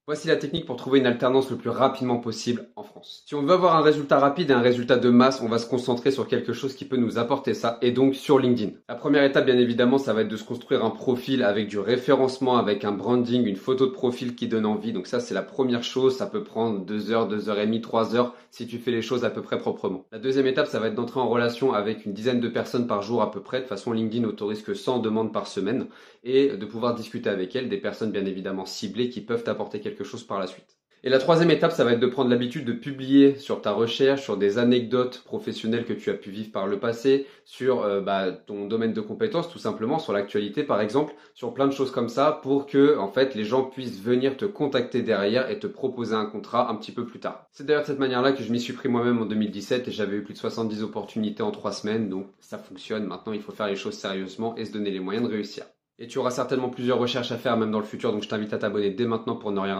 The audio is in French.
Voici la technique pour trouver une alternance le plus rapidement possible en France. Si on veut avoir un résultat rapide et un résultat de masse, on va se concentrer sur quelque chose qui peut nous apporter ça, et donc sur LinkedIn. La première étape, bien évidemment, ça va être de se construire un profil avec du référencement, avec un branding, une photo de profil qui donne envie. Donc ça, c'est la première chose. Ça peut prendre 2 heures, 2 heures et demie, 3 heures si tu fais les choses à peu près proprement. La deuxième étape, ça va être d'entrer en relation avec une dizaine de personnes par jour à peu près. De toute façon, LinkedIn autorise que 100 demandes par semaine et de pouvoir discuter avec elles, des personnes bien évidemment ciblées qui peuvent t'apporter quelque chose par la suite. Et la troisième étape, ça va être de prendre l'habitude de publier sur ta recherche, sur des anecdotes professionnelles que tu as pu vivre par le passé, sur ton domaine de compétences tout simplement, sur l'actualité par exemple, sur plein de choses comme ça pour que en fait les gens puissent venir te contacter derrière et te proposer un contrat un petit peu plus tard. C'est d'ailleurs de cette manière-là que je m'y suis pris moi-même en 2017 et j'avais eu plus de 70 opportunités en 3 semaines, donc ça fonctionne. Maintenant, il faut faire les choses sérieusement et se donner les moyens de réussir. Et tu auras certainement plusieurs recherches à faire même dans le futur, donc je t'invite à t'abonner dès maintenant pour ne rien rater.